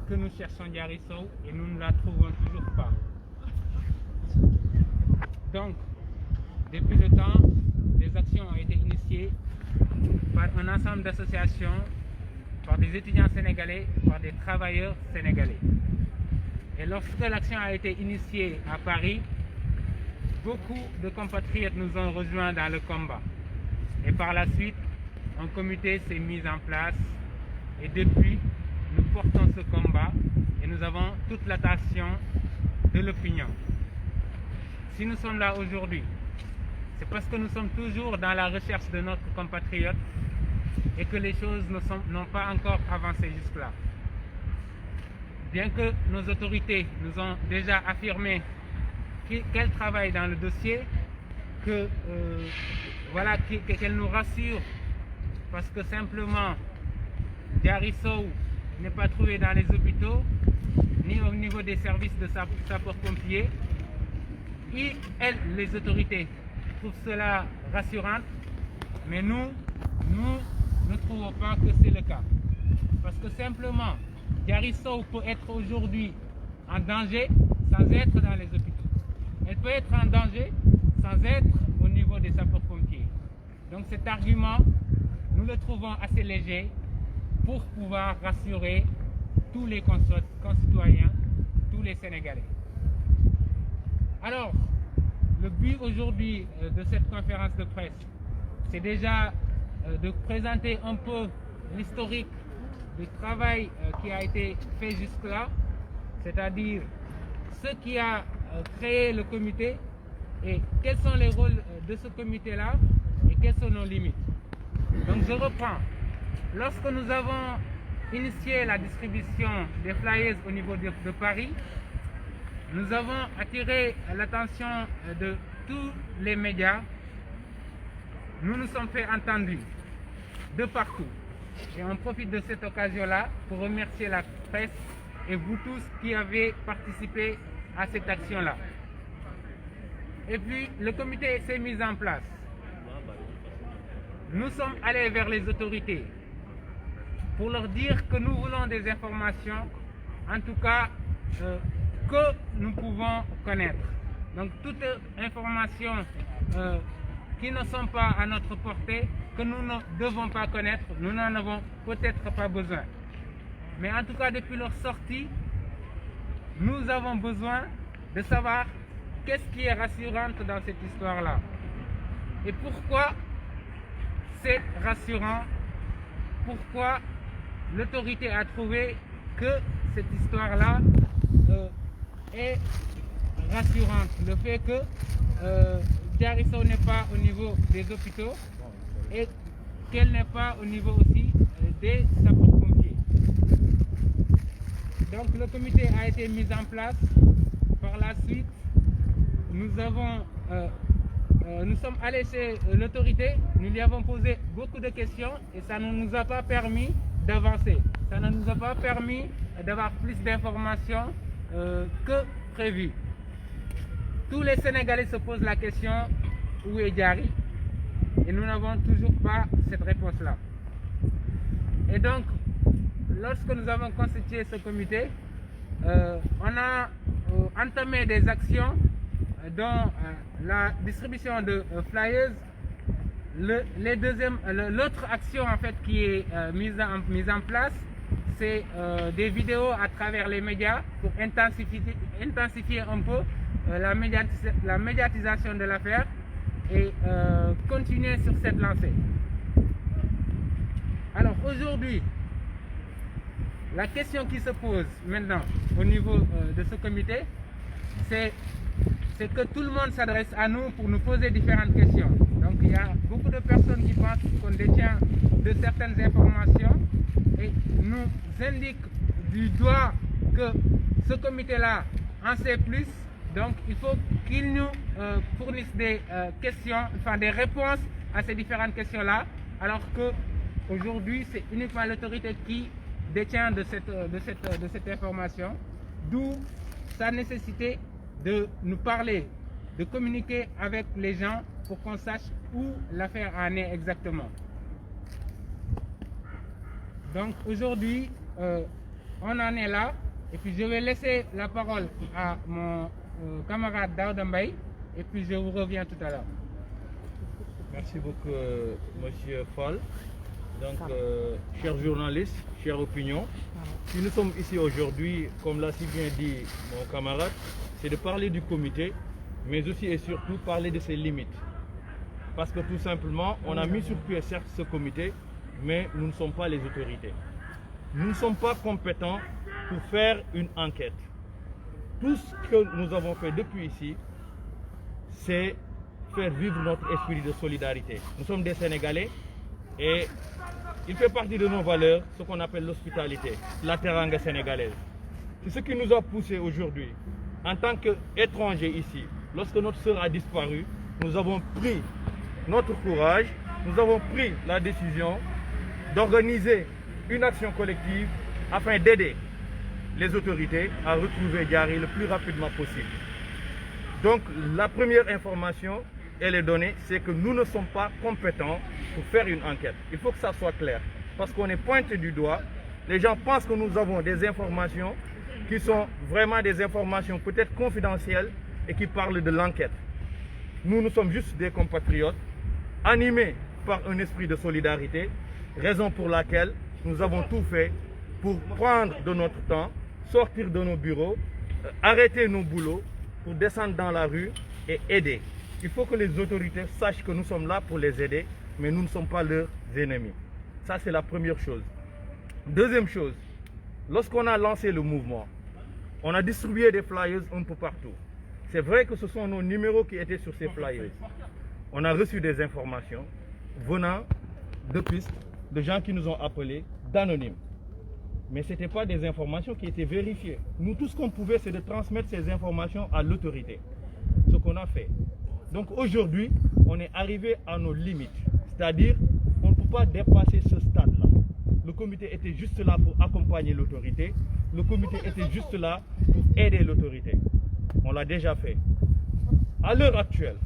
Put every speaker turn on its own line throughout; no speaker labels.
que nous cherchons Diary Sow et nous ne la trouvons toujours pas. Donc, depuis le temps, des actions ont été initiées par un ensemble d'associations, par des étudiants sénégalais, par des travailleurs sénégalais. Et lorsque l'action a été initiée à Paris, beaucoup de compatriotes nous ont rejoints dans le combat. Et par la suite, un comité s'est mis en place et depuis, nous portons ce combat et nous avons toute l'attention de l'opinion. Si nous sommes là aujourd'hui, c'est parce que nous sommes toujours dans la recherche de notre compatriote et que les choses n'ont pas encore avancé jusque-là. Bien que nos autorités nous ont déjà affirmé qu'elles travaillent dans le dossier, qu'elles nous rassurent parce que simplement Diary Sow n'est pas trouvé dans les hôpitaux ni au niveau des services de sapeurs-pompiers. Elles, les autorités, trouvent cela rassurant, mais nous ne trouvons pas que c'est le cas. Parce que simplement, Diary Sow peut être aujourd'hui en danger sans être dans les hôpitaux. Elle peut être en danger sans être au niveau des sapeurs-pompiers. Donc cet argument, nous le trouvons assez léger pour pouvoir rassurer tous les concitoyens, tous les Sénégalais. Alors, le but aujourd'hui de cette conférence de presse, c'est déjà de présenter un peu l'historique du travail qui a été fait jusque-là, c'est-à-dire ce qui a créé le comité et quels sont les rôles de ce comité-là et quelles sont nos limites. Donc je reprends. Lorsque nous avons initié la distribution des flyers au niveau de Paris, nous avons attiré l'attention de tous les médias. Nous nous sommes fait entendus de partout. Et on profite de cette occasion-là pour remercier la presse et vous tous qui avez participé à cette action-là. Et puis, le comité s'est mis en place. Nous sommes allés vers les autorités pour leur dire que nous voulons des informations, en tout cas, que nous pouvons connaître. Donc, toute information qui ne sont pas à notre portée, que nous ne devons pas connaître, nous n'en avons peut-être pas besoin. Mais en tout cas, depuis leur sortie, nous avons besoin de savoir qu'est-ce qui est rassurant dans cette histoire-là. Et pourquoi c'est rassurant, pourquoi l'autorité a trouvé que cette histoire-là est rassurante. Le fait que Diary Sow n'est pas au niveau des hôpitaux et qu'elle n'est pas au niveau aussi des sapeurs-pompiers. Donc le comité a été mis en place. Par la suite, nous sommes allés chez l'autorité, nous lui avons posé beaucoup de questions et ça ne nous a pas permis d'avancer. Ça ne nous a pas permis d'avoir plus d'informations que prévu. Tous les Sénégalais se posent la question, où est Diary? Et nous n'avons toujours pas cette réponse-là. Et donc, lorsque nous avons constitué ce comité, on a entamé des actions dont la distribution de flyers. L'autre action en fait qui est mise en place, c'est des vidéos à travers les médias pour intensifier un peu la médiatisation de l'affaire et continuer sur cette lancée. Alors aujourd'hui, la question qui se pose maintenant au niveau de ce comité, c'est que tout le monde s'adresse à nous pour nous poser différentes questions. Donc il y a beaucoup de personnes qui pensent qu'on détient de certaines informations et nous indiquent du doigt que ce comité-là en sait plus. Donc il faut qu'ils nous fournissent des questions, enfin des réponses à ces différentes questions-là, alors qu'aujourd'hui c'est uniquement l'autorité qui détient de cette information, d'où sa nécessité de nous parler, de communiquer avec les gens pour qu'on sache où l'affaire en est exactement. Donc aujourd'hui, on en est là. Et puis je vais laisser la parole à mon camarade Daouda Mbaye. Et puis je vous reviens tout à l'heure.
Merci beaucoup, Monsieur Fall. Donc, chers journalistes, chères opinions, si nous sommes ici aujourd'hui, comme l'a si bien dit mon camarade, c'est de parler du comité, mais aussi et surtout parler de ses limites. Parce que tout simplement, on a mis sur pied certes ce comité, mais nous ne sommes pas les autorités. Nous ne sommes pas compétents pour faire une enquête. Tout ce que nous avons fait depuis ici, c'est faire vivre notre esprit de solidarité. Nous sommes des Sénégalais et il fait partie de nos valeurs, ce qu'on appelle l'hospitalité, la teranga sénégalaise. C'est ce qui nous a poussé aujourd'hui, en tant qu'étrangers ici. Lorsque notre sœur a disparu, nous avons pris notre courage, nous avons pris la décision d'organiser une action collective afin d'aider les autorités à retrouver Diary le plus rapidement possible. Donc la première information, elle est donnée, c'est que nous ne sommes pas compétents pour faire une enquête. Il faut que ça soit clair, parce qu'on est pointé du doigt. Les gens pensent que nous avons des informations qui sont vraiment des informations peut-être confidentielles et qui parlent de l'enquête. Nous sommes juste des compatriotes, animés par un esprit de solidarité, raison pour laquelle nous avons tout fait pour prendre de notre temps, sortir de nos bureaux, arrêter nos boulots, pour descendre dans la rue et aider. Il faut que les autorités sachent que nous sommes là pour les aider, mais nous ne sommes pas leurs ennemis. Ça, c'est la première chose. Deuxième chose, lorsqu'on a lancé le mouvement, on a distribué des flyers un peu partout. C'est vrai que ce sont nos numéros qui étaient sur ces flyers. On a reçu des informations venant de pistes, de gens qui nous ont appelés, d'anonymes. Mais ce n'étaient pas des informations qui étaient vérifiées. Nous, tout ce qu'on pouvait, c'est de transmettre ces informations à l'autorité. Ce qu'on a fait. Donc aujourd'hui, on est arrivé à nos limites. C'est-à-dire, on ne peut pas dépasser ce stade-là. Le comité était juste là pour accompagner l'autorité. Le comité était juste là pour aider l'autorité. On l'a déjà fait. À l'heure actuelle,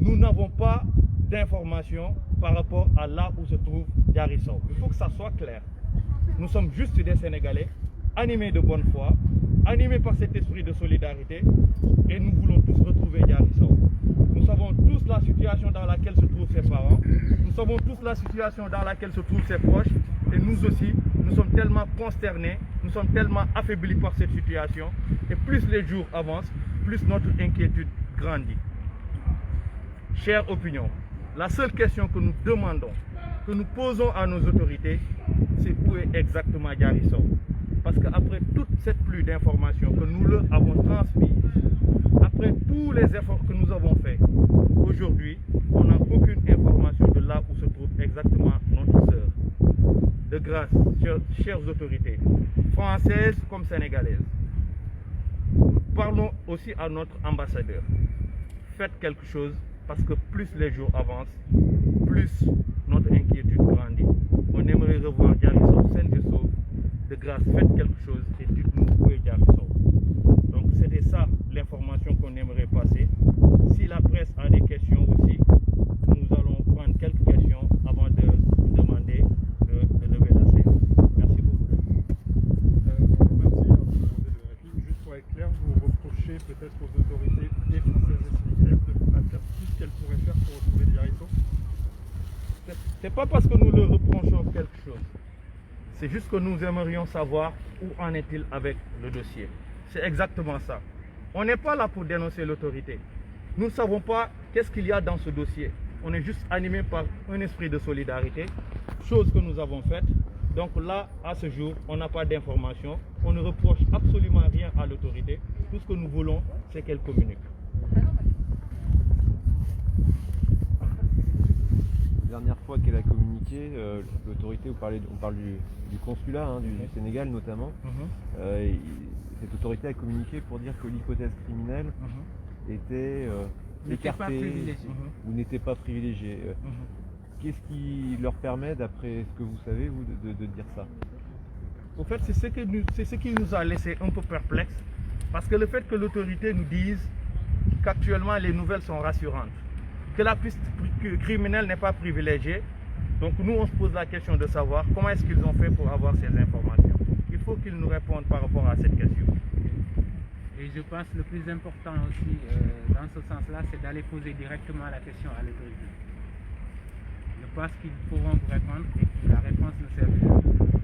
nous n'avons pas d'informations par rapport à là où se trouve Diary Sow. Il faut que ça soit clair. Nous sommes juste des Sénégalais, animés de bonne foi, animés par cet esprit de solidarité, et nous voulons tous retrouver Diary Sow. Nous savons tous la situation dans laquelle se trouvent ses parents, nous savons tous la situation dans laquelle se trouvent ses proches, et nous aussi, nous sommes tellement consternés, nous sommes tellement affaiblis par cette situation, et plus les jours avancent, plus notre inquiétude grandit. Chère opinion, la seule question que nous demandons, que nous posons à nos autorités, c'est où est exactement Diary Sow. Parce qu'après toute cette pluie d'informations que nous leur avons transmises, après tous les efforts que nous avons faits, aujourd'hui, on n'a aucune information de là où se trouve exactement notre sœur. De grâce, chères autorités, françaises comme sénégalaises, nous parlons aussi à notre ambassadeur. Faites quelque chose, parce que plus les jours avancent, plus notre inquiétude grandit. On aimerait revoir Diary Sow saine et sauve. De grâce, faites quelque chose et dites-nous où est Diary Sow. Donc c'était ça l'information qu'on aimerait passer. Si la presse a des questions aussi, nous allons prendre quelques questions avant de vous demander de lever la séance. Merci beaucoup.
Merci. Juste pour être clair, vous reprochez peut-être aux autorités et françaises et sénégalaises de ne pas faire tout ce qu'elles pourraient faire pour retrouver Diary Sow.
C'est pas parce que nous leur reprochons quelque chose. C'est juste que nous aimerions savoir où en est-il avec le dossier. C'est exactement ça. On n'est pas là pour dénoncer l'autorité. Nous ne savons pas qu'est-ce qu'il y a dans ce dossier. On est juste animé par un esprit de solidarité, chose que nous avons faite. Donc là, à ce jour, on n'a pas d'informations. On ne reproche absolument rien à l'autorité. Tout ce que nous voulons, c'est qu'elle communique.
La dernière fois qu'elle a communiqué, l'autorité, on parle du consulat du Sénégal notamment, cette autorité a communiqué pour dire que l'hypothèse criminelle était écartée ou n'était pas privilégiée. Qu'est-ce qui leur permet, d'après ce que vous savez, vous, de dire ça?
En fait, c'est ce qui nous a laissé un peu perplexes, parce que le fait que l'autorité nous dise qu'actuellement les nouvelles sont rassurantes, que la piste criminelle n'est pas privilégiée, donc nous on se pose la question de savoir comment est-ce qu'ils ont fait pour avoir ces informations. faut qu'ils nous répondent par rapport à cette question.
Et je pense que le plus important aussi dans ce sens-là, c'est d'aller poser directement la question à l'autorité. Je pense qu'ils pourront vous répondre et que la réponse ne servira.